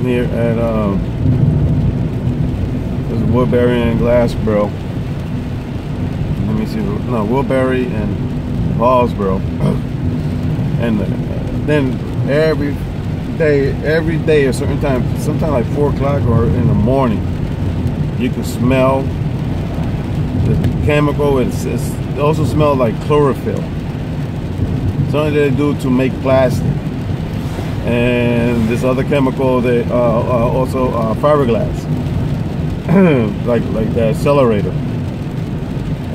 here at this is Woodbury and Glassboro. Let me see. No, Woodbury and Paulsboro. And then every day, a certain time, sometimes like 4 o'clock or in the morning, you can smell the chemical. It also smells like chlorophyll. Something they do to make plastic. And this other chemical, they also fiberglass, like the accelerator.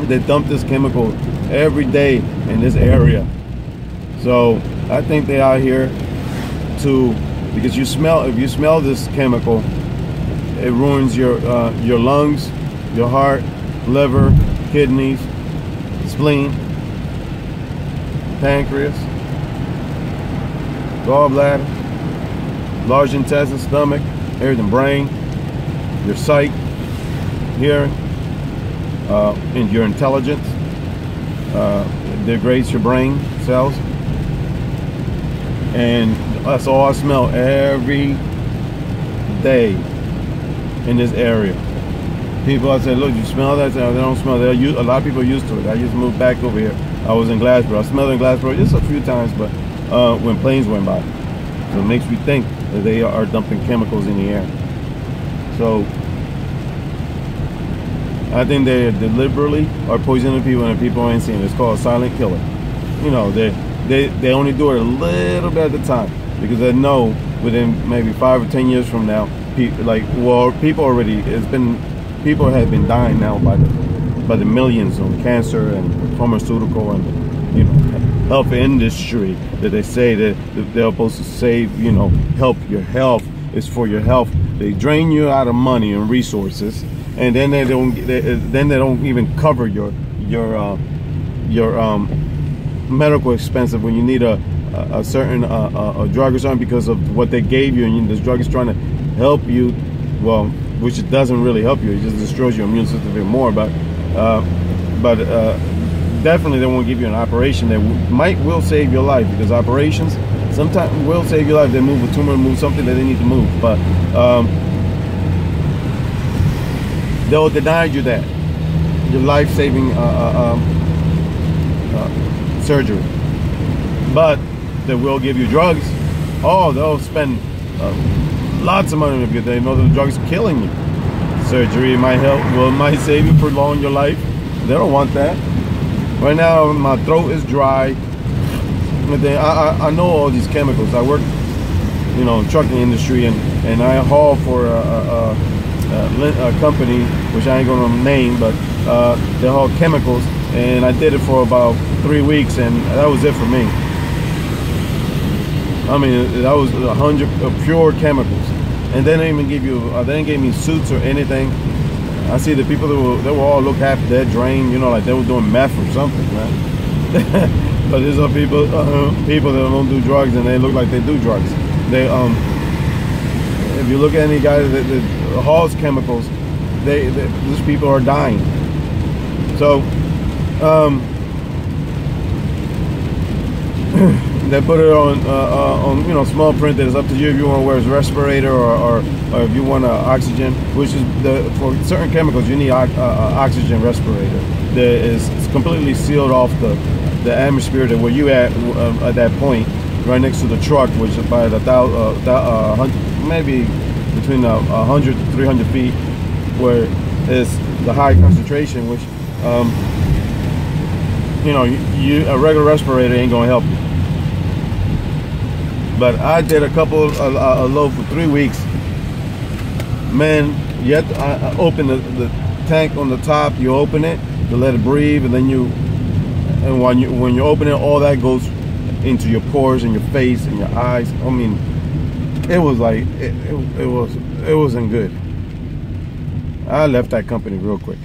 They dump this chemical every day in this area. So I think they are here because if you smell this chemical, it ruins your lungs, your heart, liver, kidneys, spleen, pancreas, gallbladder, large intestine, stomach, everything, brain, your sight, hearing, and your intelligence. Degrades your brain cells. And that's all I smell every day in this area. People, I said, look, you smell that? They don't smell that. A lot of people are used to it. I just moved back over here. I was in Glassboro. I smelled in Glassboro just a few times, but when planes went by. So it makes me think that they are dumping chemicals in the air. So I think they deliberately are poisoning people and people ain't seeing it. It's called a silent killer. You know, they only do it a little bit at a time because they know within maybe 5 or 10 years from now, people have been dying now by the millions on cancer and pharmaceutical and health industry that they say that they're supposed to save, help your health. It's for your health. They drain you out of money and resources, and then they don't even cover your medical expenses when you need a certain drug or something because of what they gave you, and this drug is trying to help you, well, which it doesn't really help you. It just destroys your immune system a bit more. But definitely they won't give you an operation that will save your life, because operations sometimes will save your life. They move a tumor, move something that they need to move, but they'll deny you that, your life-saving surgery. But they will give you drugs. Oh, they'll spend lots of money if they know the drug's killing you. Surgery might might save you, prolong your life. They don't want that. Right now, my throat is dry. I know all these chemicals. I work, in the trucking industry, and I haul for a company, which I ain't gonna name, but they haul chemicals, and I did it for about 3 weeks, and that was it for me. I mean, that was 100 pure chemicals, and they didn't even give you, they didn't give me suits or anything. I see the people that were all look half dead, drained, like they were doing meth or something, man. But there's some people that don't do drugs, and they look like they do drugs. They if you look at any guy that hauls chemicals, these people are dying. So they put it on small print that it's up to you if you want to wear a respirator or if you want oxygen, which is for certain chemicals you need oxygen respirator. It's completely sealed off the atmosphere that where you at that point, right next to the truck, which is by maybe between 100 to 300 feet, where it's the high concentration, which a regular respirator ain't gonna help you. But I did a couple a load for 3 weeks. Man, you have to open the tank on the top. You open it to let it breathe, and then when you open it, all that goes into your pores and your face and your eyes. I mean, it was like it wasn't good. I left that company real quick.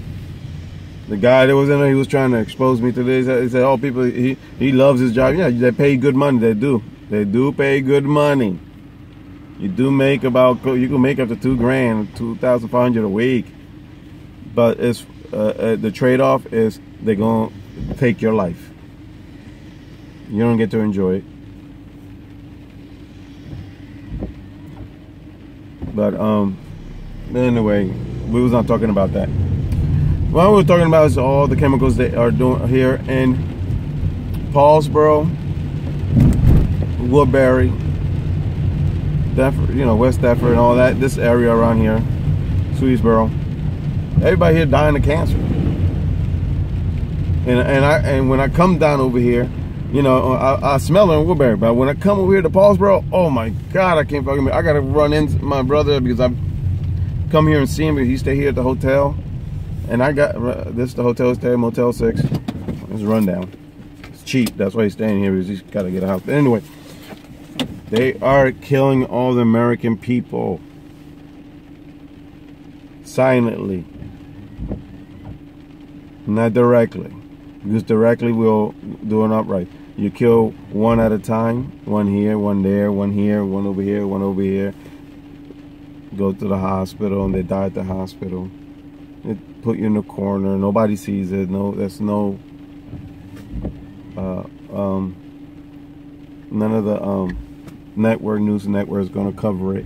The guy that was in there, he was trying to expose me to this. He said, "Oh, people, he loves his job. Yeah, they pay good money. They do. They do pay good money. You can make up to $2 grand, $2,500 a week. But it's the trade-off is they're gonna take your life. You don't get to enjoy it. But anyway, we was not talking about that. What we were talking about is all the chemicals they are doing here in Paulsboro, Woodbury, Deptford, you know, West Deptford and all that, this area around here, Swedesboro. Everybody here dying of cancer. And when I come down over here, you know, I smell it in Woodbury, but when I come over here to Paulsboro, oh my God, I can't fucking. I gotta run into my brother because I've come here and see him because he stay here at the hotel, and I got this the hotel stay, Motel 6. It's rundown. It's cheap. That's why he's staying here because he's got to get a house. But anyway, they are killing all the American people silently, not directly. Because directly we'll do it upright. You kill one at a time, one here, one there, one here, one over here, one over here. Go to the hospital and they die at the hospital. They put you in the corner. Nobody sees it. No, there's no none of the news networks gonna cover it.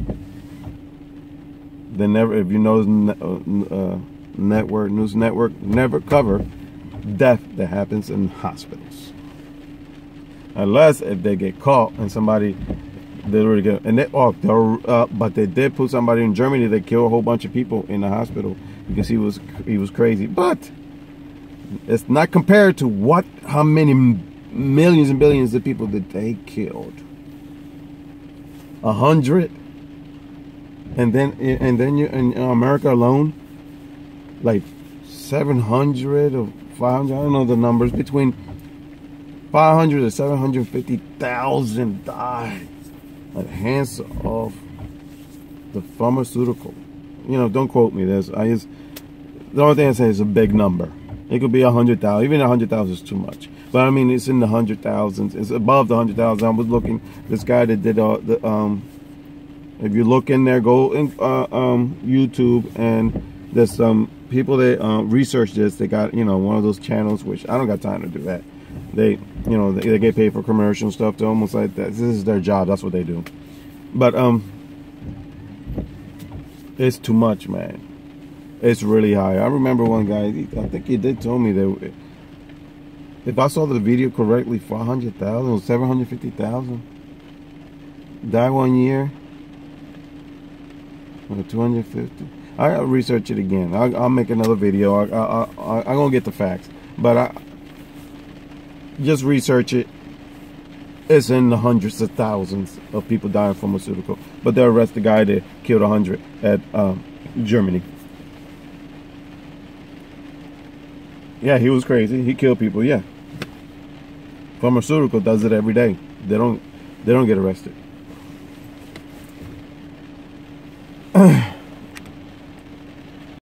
They never, if you know, news network never cover death that happens in hospitals, unless if they get caught and somebody literally get, and they but they did put somebody in Germany that killed a whole bunch of people in the hospital because he was crazy. But it's not compared to how many millions and billions of people that they killed. 100, and then you in America alone, like 700 or 500, I don't know the numbers, between 500 to 750,000 died at the hands of the pharmaceutical. You know, don't quote me this. The only thing I say is a big number. It could be 100,000. Even 100,000 is too much. But I mean, it's in the 100,000s. It's above the 100,000. I was looking. This guy that did if you look in there, go in YouTube, and there's some people that research this. They got, you know, one of those channels, which I don't got time to do that. They, you know, they get paid for commercial stuff. They're almost like that. This is their job. That's what they do. But it's too much, man. It's really high. I remember one guy, I think he did tell me that if I saw the video correctly, 400,000 or 750,000 died 1 year. Or 250. I'll research it again. I'll make another video. I'm gonna get the facts, but I just research it. It's in the hundreds of thousands of people dying from pharmaceutical. But they arrested the guy that killed 100 at Germany. Yeah, he was crazy. He killed people. Yeah, pharmaceutical does it every day. They don't get arrested.